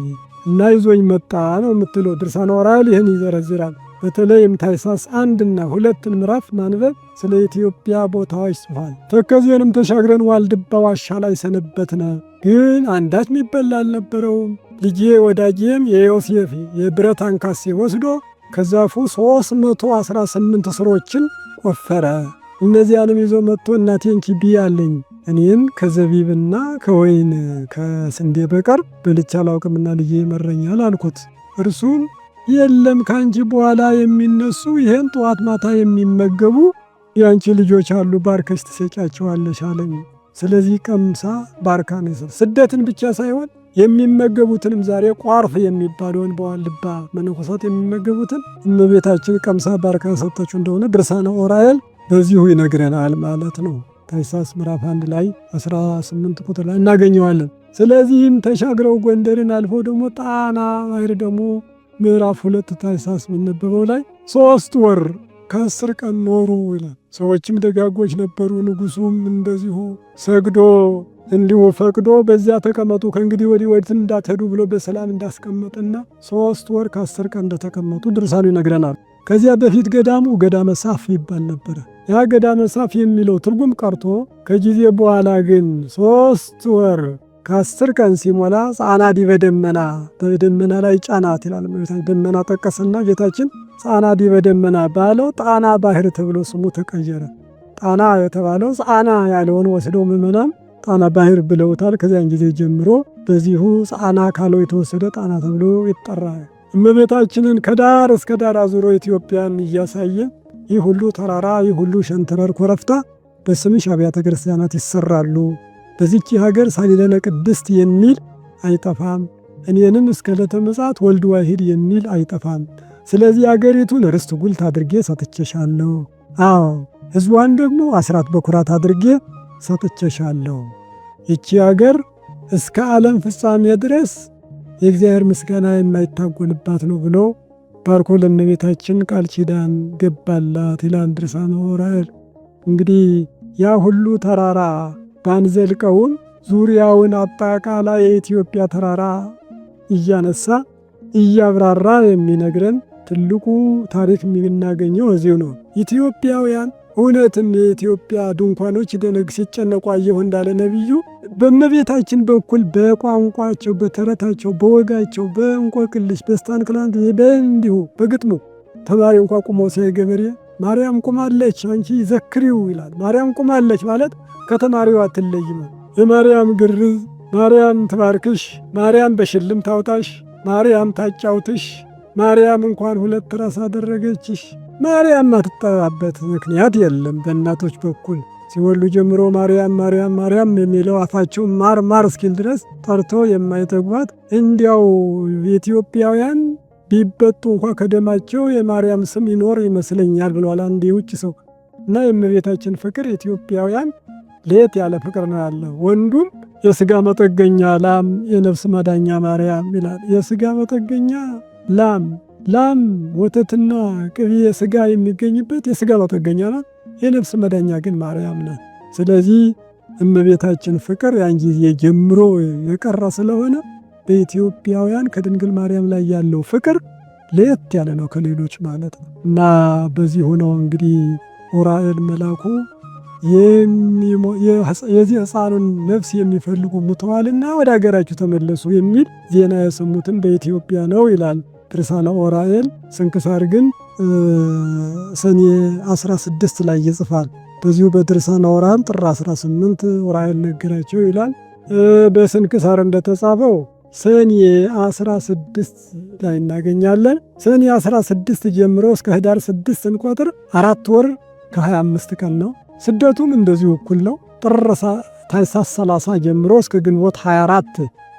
እና ይዞኝ መጣ ነው የምትለው ድርሳነ ዑራኤል ይህን ይዘረዝራል። በተለይም ታኅሳስ 1ና 2 ምዕራፍ ማንበብ ስለ ኢትዮጵያ ቦታዎች ጽፏል። ተከዜንም ተሻግረን ዋልድባ ዋሻ ላይ ሰነበትነ፣ ግን አንዳች የሚበላ አልነበረውም። ልጄ ወዳጄም የዮሴፍ የብረት አንካሴ ወስዶ ከዛፉ 318 ስሮችን ቆፈረ። እነዚያንም ይዞ መጥቶ እናቴን ኪቢ አለኝ። እኔን ከዘቢብና ከወይን ከስንዴ በቀር በልቼ አላውቅምና ልጄ ይመረኛል አልኩት። እርሱም የለም ከአንቺ በኋላ የሚነሱ ይህን ጠዋት ማታ የሚመገቡ የአንቺ ልጆች አሉ፣ ባርከሽ ትሰጫቸዋለሽ አለኝ። ስለዚህ ቀምሳ ባርካ ነው። ስደትን ብቻ ሳይሆን የሚመገቡትንም ዛሬ ቋርፍ የሚባለውን በዋልድባ መነኮሳት የሚመገቡትን እመቤታችን ቀምሳ ባርካ ሰጠችው እንደሆነ ድርሳነ ዑራኤል በዚሁ ይነግረናል ማለት ነው። ታኅሳስ ምዕራፍ 1 ላይ 18 ቁጥር ላይ እናገኘዋለን። ስለዚህም ተሻግረው ጎንደርን አልፎ ደግሞ ጣና ባሕር ደግሞ ምዕራፍ 2 ታኅሳስ የሚነበበው ላይ 3 ወር ከ10 ቀን ኖሩ ይላል። ሰዎችም ደጋጎች ነበሩ። ንጉሱም እንደዚሁ ሰግዶ እንዲሁ ፈቅዶ በዚያ ተቀመጡ፣ ከእንግዲህ ወዲህ ወዲህ እንዳትሄዱ ብሎ በሰላም እንዳስቀመጠና 3 ወር ከ10 ቀን እንደተቀመጡ ድርሳኑ ይነግረናል። ከዚያ በፊት ገዳሙ ገዳመ ሳፍ ይባል ነበረ። ያ ገዳመ ሳፍ የሚለው ትርጉም ቀርቶ ከጊዜ በኋላ ግን 3 ወር ከ10 ቀን ሲሞላ ጻና ዲበ ደመና በደመና ላይ ጫናት ይላል። ደመና ጠቀሰና ጌታችን ጻና ዲበ ደመና ባለው ጣና ባሕር ተብሎ ስሙ ተቀየረ። ጣና የተባለው ጻና ያለውን ወስደው ምዕመናን ጣና ባሕር ብለውታል። ከዚያን ጊዜ ጀምሮ በዚሁ ጻና ካለው የተወሰደ ጣና ተብሎ ይጠራል። እመቤታችንን ከዳር እስከ ዳር አዙሮ ኢትዮጵያን እያሳየ ይህ ሁሉ ተራራ፣ ይህ ሁሉ ሸንተረር ኮረብታ በስምሽ አብያተ ክርስቲያናት ይሰራሉ፣ በዚች ሀገር ሳሊለነ ቅድስት የሚል አይጠፋም፣ እኔንም እስከ ዕለተ ምጽአት ወልድ ዋሂድ የሚል አይጠፋም። ስለዚህ አገሪቱን ርስት ጉልት አድርጌ ሰጥቼሻለሁ። አዎ ሕዝቧን ደግሞ አስራት በኩራት አድርጌ ሰጥቼሻለሁ። ይቺ ሀገር እስከ ዓለም ፍጻሜ ድረስ የእግዚአብሔር ምስጋና የማይታጎልባት ነው ብሎ ባርኮ ለእመቤታችን ቃል ኪዳን ገባላት ይላል ድርሳነ ዑራኤል። እንግዲህ ያ ሁሉ ተራራ ባንዘልቀውም ዙሪያውን አጠቃላይ የኢትዮጵያ ተራራ እያነሳ እያብራራ የሚነግረን ትልቁ ታሪክ የምናገኘው እዚሁ ነው። ኢትዮጵያውያን እውነትም የኢትዮጵያ ድንኳኖች ደነግ ሲጨነቁ አየሁ እንዳለ ነቢዩ በእመቤታችን በኩል በቋንቋቸው፣ በተረታቸው፣ በወጋቸው፣ በእንቆቅልሽ፣ በስታንክላንድ በእንዲሁ በግጥሙ ተማሪ እንኳ ቁሞ ሲያይ ገበሬ ማርያም ቁማለች አንቺ ዘክሪው ይላል። ማርያም ቁማለች ማለት ከተማሪው አትለይም። የማርያም ግርዝ፣ ማርያም ትባርክሽ፣ ማርያም በሽልም ታውጣሽ፣ ማርያም ታጫውትሽ፣ ማርያም እንኳን 2 ራስ አደረገችሽ። ማርያም ማትጠራበት ምክንያት የለም። በእናቶች በኩል ሲወሉ ጀምሮ ማርያም ማርያም ማርያም የሚለው አፋቸው ማር ማር እስኪል ድረስ ጠርቶ የማይጠግቧት እንዲያው ኢትዮጵያውያን ቢበጡ እንኳ ከደማቸው የማርያም ስም ይኖር ይመስለኛል ብሏል አንድ የውጭ ሰው። እና የእመቤታችን ፍቅር ኢትዮጵያውያን ለየት ያለ ፍቅር ነው ያለው። ወንዱም የሥጋ መጠገኛ ላም የነፍስ መዳኛ ማርያም ይላል። የሥጋ መጠገኛ ላም ወተትና ቅቤ ሥጋ የሚገኝበት የሥጋ መጠገኛ ናት። የነፍስ መዳኛ ግን ማርያም ናት። ስለዚህ እመቤታችን ፍቅር ያን ጊዜ ጀምሮ የቀረ ስለሆነ በኢትዮጵያውያን ከድንግል ማርያም ላይ ያለው ፍቅር ለየት ያለ ነው ከሌሎች ማለት ነው። እና በዚህ ሆነው እንግዲህ ዑራኤል መልአኩ የዚህ ሕፃኑን ነፍስ የሚፈልጉ ሙተዋልና ወደ አገራችሁ ተመለሱ የሚል ዜና የሰሙትን በኢትዮጵያ ነው ይላል ድርሳነ ዑራኤል። ስንክሳር ግን ሰኔ 16 ላይ ይጽፋል። በዚሁ በድርሳነ ዑራኤል ጥር 18 ዑራኤል ነገራቸው ይላል። በስንክሳር እንደተጻፈው ሰኔ 16 ላይ እናገኛለን። ሰኔ 16 ጀምሮ እስከ ህዳር 6 ስንቆጥር 4 ወር ከ25 ቀን ነው። ስደቱም እንደዚሁ እኩል ነው። ጥር ታኅሳስ 30 ጀምሮ እስከ ግንቦት 24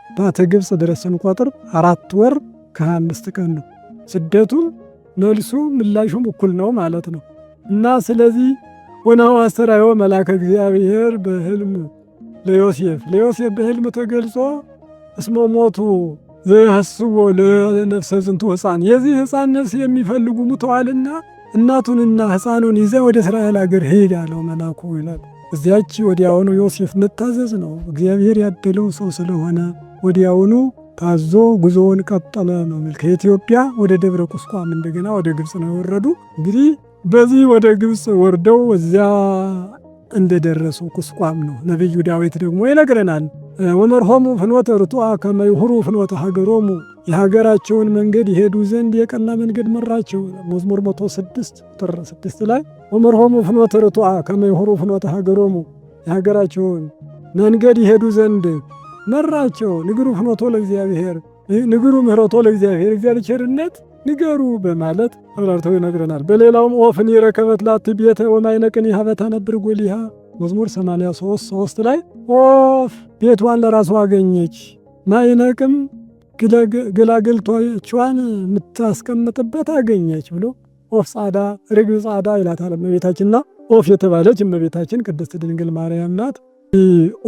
ባተ ግብፅ ድረስ ስንቆጥር 4 ወር ከ25 ቀን ነው። ስደቱም መልሱ ምላሹም እኩል ነው ማለት ነው። እና ስለዚህ ወናሁ አስተርአዮ መልአከ እግዚአብሔር በሕልም ለዮሴፍ በሕልም ተገልጾ እስመ ሞቱ ዘያስቦ ለነፍሰ ዝንቱ ሕፃን የዚህ ሕፃን ነፍስ የሚፈልጉ ሙተዋልና እናቱንና ሕፃኑን ይዘ ወደ እስራኤል አገር ሄድ አለው መልአኩ ይላል። እዚያች ወዲያውኑ ዮሴፍ መታዘዝ ነው። እግዚአብሔር ያደለው ሰው ስለሆነ ወዲያውኑ ታዞ ጉዞውን ቀጠለ ነው። ከኢትዮጵያ ወደ ደብረ ቁስቋም እንደገና ወደ ግብፅ ነው የወረዱ። እንግዲህ በዚህ ወደ ግብፅ ወርደው እዚያ እንደደረሱ ቁስቋም ነው። ነቢዩ ዳዊት ደግሞ ይነግረናል። ወመርሆሙ ፍኖተ ርቱዐ ከመ ይሁሩ ፍኖተ ሀገሮሙ የሀገራቸውን መንገድ ይሄዱ ዘንድ የቀና መንገድ መራቸው። መዝሙር 106 ቁጥር 6 ላይ ወመርሆሙ ፍኖተ ርቱዐ ከመ ይሁሩ ፍኖተ ሀገሮሙ የሀገራቸውን መንገድ ይሄዱ ዘንድ መራቸው። ንግሩ ፍኖቶ ለእግዚአብሔር ንግሩ ምህረቶ ለእግዚአብሔር እግዚአብሔር ቸርነት ንገሩ በማለት አብራርተው ይነግረናል። በሌላውም ኦፍኒ ረከበት ላቲ ቤተ ወማይነቅን ሀበታ ነብር ጎሊሃ መዝሙር 83:3 ላይ ኦፍ ቤቷን ለራሷ አገኘች፣ ማይነቅም ገላገልቶቿን የምታስቀምጥበት አገኘች ብሎ ኦፍ ጻዳ ርግብ ጻዳ ይላታል እመቤታችንና ኦፍ የተባለች እመቤታችን ቅድስት ድንግል ማርያም ናት።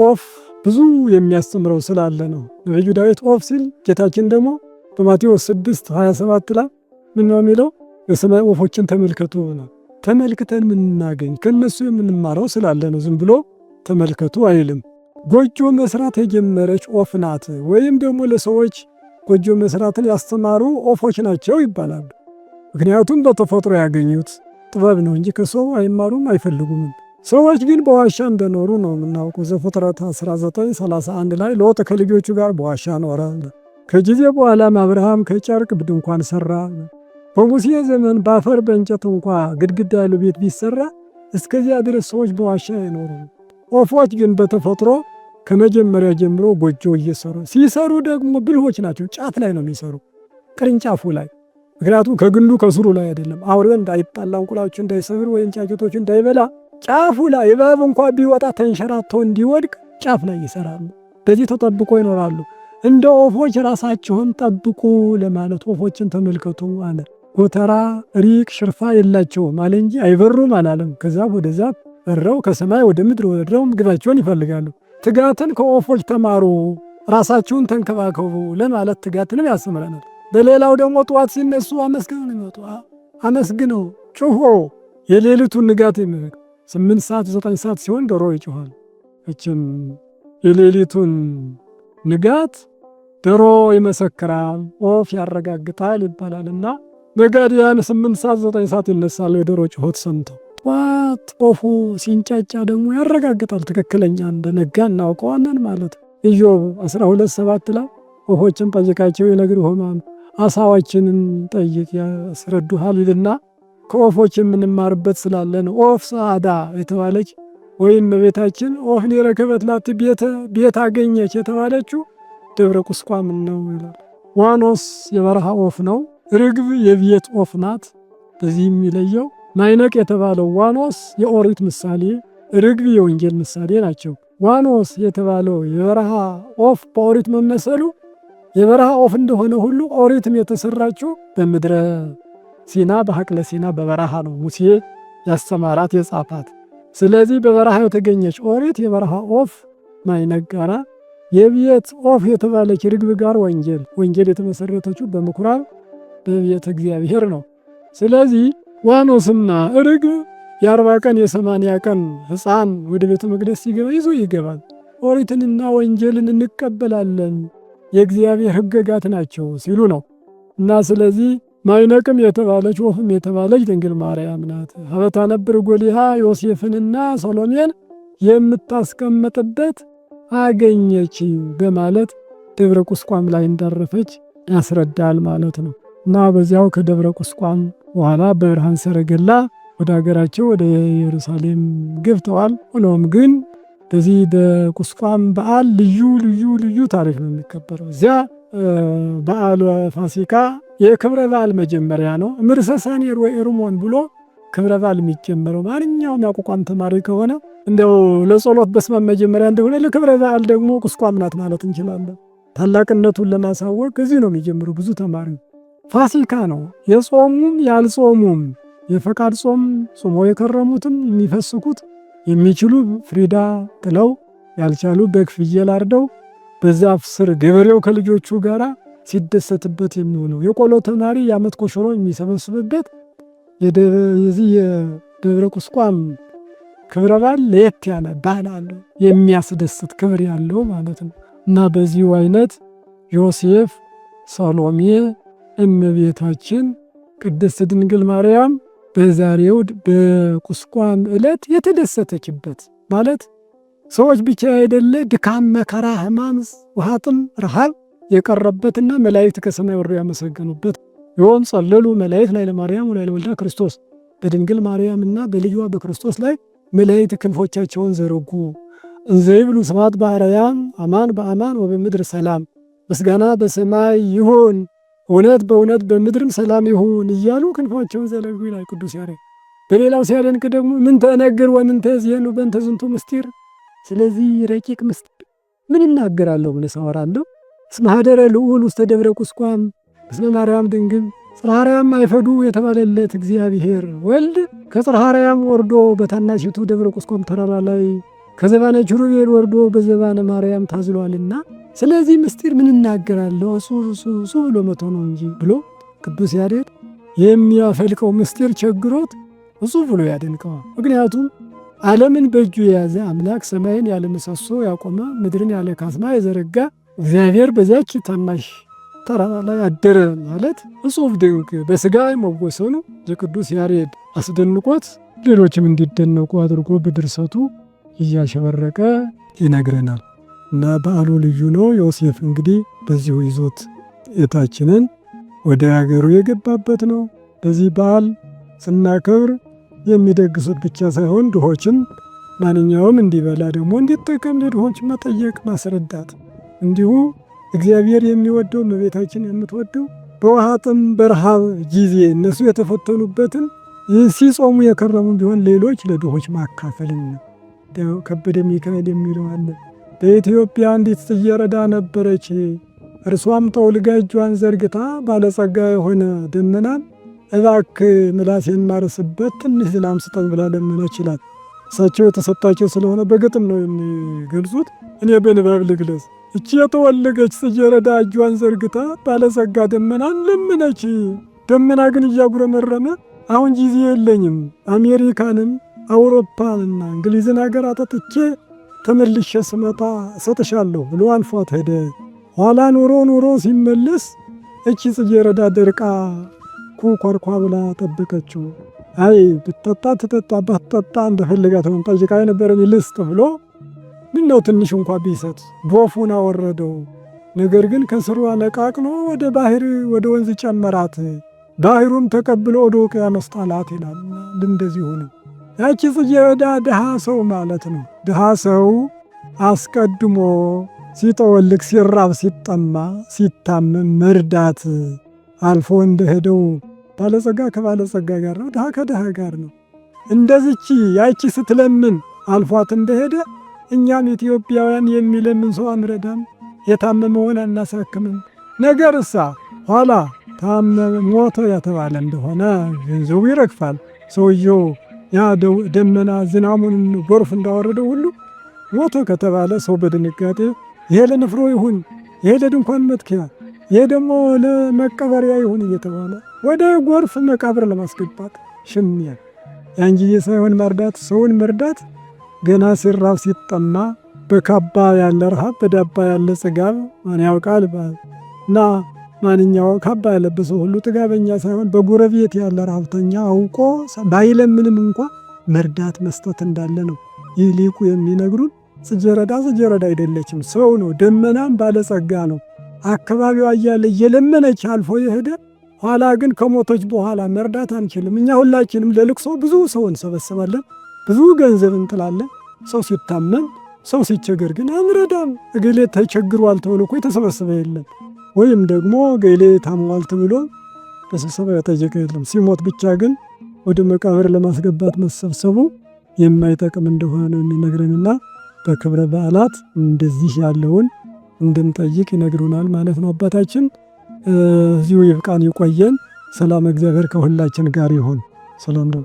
ኦፍ ብዙ የሚያስተምረው ስላለ ነው። ነቢዩ ዳዊት ኦፍ ሲል ጌታችን ደግሞ በማቴዎስ 6:27 ላይ ምን ነው የሚለው? የሰማይ ወፎችን ተመልከቱ ነው። ተመልክተን ምናገኝ ከነሱ የምንማረው ስላለ ነው። ዝም ብሎ ተመልከቱ አይልም። ጎጆ መስራት የጀመረች ኦፍ ናት፣ ወይም ደግሞ ለሰዎች ጎጆ መስራትን ያስተማሩ ኦፎች ናቸው ይባላሉ። ምክንያቱም በተፈጥሮ ያገኙት ጥበብ ነው እንጂ ከሰው አይማሩም አይፈልጉም። ሰዎች ግን በዋሻ እንደኖሩ ነው የምናውቀው። ዘፍጥረት 19:31 ላይ ሎጥ ከልጆቹ ጋር በዋሻ ኖረ። ከጊዜ በኋላም አብርሃም ከጨርቅ ድንኳን ሰራ። በሙሴ ዘመን በአፈር በእንጨት እንኳ ግድግዳ ያለው ቤት ቢሰራ እስከዚያ ድረስ ሰዎች በዋሻ አይኖሩ። ኦፎች ግን በተፈጥሮ ከመጀመሪያ ጀምሮ ጎጆ እየሰሩ ሲሰሩ ደግሞ ብልሆች ናቸው። ጫፍ ላይ ነው የሚሰሩ፣ ቅርንጫፉ ላይ። ምክንያቱም ከግንዱ ከስሩ ላይ አይደለም። አውሬ እንዳይጣላ፣ እንቁላሎቹ እንዳይሰብር ወይም ጫጩቶቹ እንዳይበላ ጫፉ ላይ እባብ እንኳ ቢወጣ ተንሸራቶ እንዲወድቅ ጫፍ ላይ ይሰራሉ። በዚህ ተጠብቆ ይኖራሉ። እንደ ኦፎች ራሳቸውን ጠብቁ ለማለት ኦፎችን ተመልከቱ አለ። ጎተራ ሪቅ ሽርፋ የላቸውም አለ እንጂ አይበሩም አላለም። ከዛፍ ወደ ዛፍ በረው ከሰማይ ወደ ምድር ወርደው ምግባቸውን ይፈልጋሉ። ትጋትን ከኦፎች ተማሩ፣ ራሳችሁን ተንከባከቡ ለማለት ትጋትንም ያስተምረናል። በሌላው ደግሞ ጠዋት ሲነሱ አመስግነው ነው የሚወጡ። አመስግነው ጩሆ የሌሊቱን ንጋት የሚመቅ 8 ሰዓት 9 ሰዓት ሲሆን ዶሮ ይጮኻል። እችም የሌሊቱን ንጋት ዶሮ ይመሰክራል፣ ኦፍ ያረጋግጣል ይባላልና ነጋዴያን 8 ሰዓት 9 ሰዓት ይነሳሉ የዶሮ ጩኸት ሰምተው። ጠዋት ኦፉ ሲንጫጫ ደግሞ ያረጋግጣል ትክክለኛ እንደነጋ እናውቀዋለን ማለት ነው። ኢዮብ 12:7 ላይ ወፎችን ጠይቃቸው ይነግሩሃል፣ አሳዎችንም ጠይቅ ያስረዱሃል ይልና ከወፎች የምንማርበት ስላለ ነው። ኦፍ ጻዳ የተባለች ወይም ቤታችን ኦፍኒ ረከበት ላቲ ቤት አገኘች የተባለችው ደብረ ቁስቋም ነው ይላል። ዋኖስ የበረሃ ኦፍ ነው። ርግብ የቤት ኦፍ ናት። በዚህ የሚለየው ማይነቅ የተባለው ዋኖስ የኦሪት ምሳሌ፣ ርግብ የወንጌል ምሳሌ ናቸው። ዋኖስ የተባለው የበረሃ ኦፍ በኦሪት መመሰሉ የበረሃ ኦፍ እንደሆነ ሁሉ ኦሪትም የተሰራችው በምድረ ሲና በሐቅለ ሲና በበረሃ ነው። ሙሴ ያስተማራት የጻፋት። ስለዚህ በበረሃ የተገኘች ኦሪት የበረሃ ኦፍ ማይነቅ ጋራ፣ የቤት ኦፍ የተባለች ርግብ ጋር ወንጌል የተመሰረተችው በምኩራብ በቤተ እግዚአብሔር ነው። ስለዚህ ዋኖስና ርግብ የ40 ቀን የ80 ቀን ሕፃን ወደ ቤተ መቅደስ ሲገባ ይዞ ይገባል። ኦሪትንና ወንጌልን እንቀበላለን የእግዚአብሔር ሕገጋት ናቸው ሲሉ ነው። እና ስለዚህ ማይነቅም የተባለች ኦፍም የተባለች ድንግል ማርያም ናት። ሀበታ ነብር ጎሊሃ ዮሴፍንና ሰሎሜን የምታስቀምጥበት አገኘች በማለት ደብረ ቁስቋም ላይ እንዳረፈች ያስረዳል ማለት ነው። እና በዚያው ከደብረ ቁስቋም በኋላ በብርሃን ሰረገላ ወደ ሀገራቸው ወደ ኢየሩሳሌም ገብተዋል። ሆኖም ግን በዚህ በቁስቋም በዓል ልዩ ታሪክ ነው የሚከበረው። እዚያ በዓል ፋሲካ የክብረ በዓል መጀመሪያ ነው። ምርሰሳኔር ወይ ርሞን ብሎ ክብረ በዓል የሚጀመረው ማንኛውም ያቋቋም ተማሪ ከሆነ እንደው ለጸሎት በስመ መጀመሪያ እንደሆነ ለክብረ በዓል ደግሞ ቁስቋም ናት ማለት እንችላለን። ታላቅነቱን ለማሳወቅ እዚህ ነው የሚጀምሩ ብዙ ተማሪ። ፋሲካ ነው። የጾሙም ያልጾሙም የፈቃድ ጾም ጾመው የከረሙትም የሚፈስኩት የሚችሉ ፍሪዳ ጥለው ያልቻሉ በግ ፍየል አርደው በዛፍ ስር ገበሬው ከልጆቹ ጋራ ሲደሰትበት የሚውለው የቆሎ ተማሪ የዓመት ኮሸሮ የሚሰበስብበት የዚህ የደብረ ቁስቋም ክብረ በዓል ለየት ያለ ባህል አለው፣ የሚያስደስት ክብር ያለው ማለት ነው። እና በዚሁ አይነት ዮሴፍ፣ ሰሎሜ፣ እመቤታችን ቅድስት ድንግል ማርያም በዛሬው በቁስቋም ዕለት የተደሰተችበት ማለት ሰዎች ብቻ አይደለ ድካም፣ መከራ፣ ሕማም፣ ውሃጥም፣ ረሃብ የቀረበትና መላእክት ከሰማይ ወርደው ያመሰገኑበት ዮም ጸለሉ መላእክት ላዕለ ማርያም ወላዕለ ወልዳ ክርስቶስ በድንግል ማርያምና በልጇ በክርስቶስ ላይ መላእክት ክንፎቻቸውን ዘረጉ። እንዘ ይብሉ ስብሐት በአርያም አማን በአማን ወበምድር ሰላም፣ ምስጋና በሰማይ ይሁን እውነት በእውነት በምድርም ሰላም ይሁን እያሉ ክንፎቻቸውን ዘረጉ ይላል ቅዱስ ያሬድ። በሌላው ሲያደንቅ ደግሞ ምን ተነግር ወምን ተዜኑ በእንተ ዝንቱ ምስጢር፣ ስለዚህ ረቂቅ ምስጢር ምን እናገራለሁ ብለህ ሳወራለሁ። እስመ ኀደረ ልዑል ውስተ ደብረ ቁስቋም እስመ ማርያም ድንግል ጽርሐ አርያም አይፈዱ የተባለለት እግዚአብሔር ወልድ ከጽርሐ አርያም ወርዶ በታናሽቱ ደብረ ቁስቋም ተራራ ላይ ከዘባነ ኪሩቤል ወርዶ በዘባነ ማርያም ታዝሏልና ስለዚህ ምስጢር ምን እናገራለሁ እሱ ብሎ መቶ ነው እንጂ ብሎ ቅዱስ ያሬድ የሚያፈልቀው ምስጢር ቸግሮት እሱ ብሎ ያደንቀዋል። ምክንያቱም ዓለምን በእጁ የያዘ አምላክ ሰማይን ያለ ምሰሶ ያቆመ ምድርን ያለ ካስማ የዘረጋ እግዚአብሔር በዚያች ታናሽ ተራራ ላይ አደረ ማለት እጹብ ድንቅ በሥጋ መወሰኑ የቅዱስ ያሬድ አስደንቆት ሌሎችም እንዲደነቁ አድርጎ በድርሰቱ እያሸበረቀ ይነግረናል። እና በዓሉ ልዩ ነው። ዮሴፍ እንግዲህ በዚሁ ይዞት ጌታችንን ወደ ሀገሩ የገባበት ነው። በዚህ በዓል ስናከብር የሚደግሱት ብቻ ሳይሆን ድሆችን ማንኛውም እንዲበላ ደግሞ እንዲጠቀም ለድሆች መጠየቅ ማስረዳት፣ እንዲሁ እግዚአብሔር የሚወደው እመቤታችን የምትወደው በውሃ ጥም በረሃብ ጊዜ እነሱ የተፈተኑበትን ሲጾሙ የከረሙ ቢሆን ሌሎች ለድሆች ማካፈልን ነው። ከበደ ሚካኤል የሚለው አለ። በኢትዮጵያ አንዲት ጽጌረዳ ነበረች። እርሷም ጠውልጋ እጇን ዘርግታ ባለጸጋ የሆነ ደመናን እባክህ ምላሴን ማርስበት ትንሽ ዝናብ ስጠኝ ብላ ለመነች ይላል። እሳቸው የተሰጣቸው ስለሆነ በግጥም ነው የሚገልጹት። እኔ በንባብ ልግለጽ። እቺ የተወለገች ጽጌረዳ እጇን ዘርግታ ባለጸጋ ደመናን ለመነች። ደመና ግን እያጉረመረመ አሁን ጊዜ የለኝም፣ አሜሪካንም አውሮፓንና እንግሊዝን ሀገር አጠጥቼ ተመልሼ ስመጣ እሰጥሻለሁ ብሎ አልፏት ሄደ። ኋላ ኑሮ ሲመለስ እቺ ጽጌረዳ ደርቃ ኮርኳ ብላ ጠበቀችው። አይ ብትጠጣ ትጠጣ፣ ባትጠጣ እንደፈለጋት ነው ጠይቃ የነበረኝ ልስጥ ብሎ ምነው ትንሽ እንኳ ቢሰጥ ቦፉን አወረደው። ነገር ግን ከስሩ ነቃቅሎ ወደ ባህር ወደ ወንዝ ጨመራት። ባህሩም ተቀብሎ ወደ ውቅያኖስ ጣላት ይላል። እንደዚህ ሆነ። ያቺ ጽጌረዳ ድሃ ሰው ማለት ነው። ድሃ ሰው አስቀድሞ ሲጠወልቅ፣ ሲራብ፣ ሲጠማ፣ ሲታመም መርዳት አልፎ እንደሄደው ባለጸጋ ከባለጸጋ ጋር ነው፣ ድሃ ከድሃ ጋር ነው። እንደዚች ያቺ ስትለምን አልፏት እንደሄደ እኛም ኢትዮጵያውያን የሚለምን ሰው አንረዳም፣ የታመመውን አናሳክምም። ነገር እሳ ኋላ ታመመ ሞተ የተባለ እንደሆነ ገንዘቡ ይረግፋል። ሰውየው ያ ደመና ዝናሙን ጎርፍ እንዳወረደው ሁሉ ሞተ ከተባለ ሰው በድንጋጤ ይሄ ለንፍሮ ይሁን፣ ይሄ ለድንኳን መትኪያ፣ ይሄ ደግሞ ለመቀበሪያ ይሁን እየተባለ ወደ ጎርፍ መቃብር ለማስገባት ሽሚያ። ያን ጊዜ ሳይሆን መርዳት፣ ሰውን መርዳት ገና ሲራብ ሲጠማ በካባ ያለ ረሃብ በዳባ ያለ ጽጋብ ማን ያውቃል እና ማንኛው ካባ ያለበሰው ሁሉ ጥጋበኛ ሳይሆን በጎረቤት ያለ ረሃብተኛ አውቆ ባይለምንም እንኳ መርዳት መስጠት እንዳለ ነው ይህ ሊቁ የሚነግሩን። ጽጌረዳ አይደለችም፣ ሰው ነው። ደመናም ባለጸጋ ነው። አካባቢዋ እያለ እየለመነች አልፎ የሄደ ኋላ ግን ከሞቶች በኋላ መርዳት አንችልም። እኛ ሁላችንም ለልቅሶ ብዙ ሰው እንሰበስባለን፣ ብዙ ገንዘብ እንጥላለን። ሰው ሲታመም ሰው ሲቸገር ግን አንረዳም። እገሌ ተቸግሯል ተብሎ እኮ የተሰበሰበ የለም። ወይም ደግሞ እገሌ ታሟል ተብሎ በስብሰባ የተጠየቀ የለም። ሲሞት ብቻ ግን ወደ መቃብር ለማስገባት መሰብሰቡ የማይጠቅም እንደሆነ የሚነግረንና በክብረ በዓላት እንደዚህ ያለውን እንድንጠይቅ ይነግሩናል ማለት ነው አባታችን። እዚሁ ይብቃን፣ ይቆየን። ሰላም እግዚአብሔር ከሁላችን ጋር ይሁን። ሰላም ነው።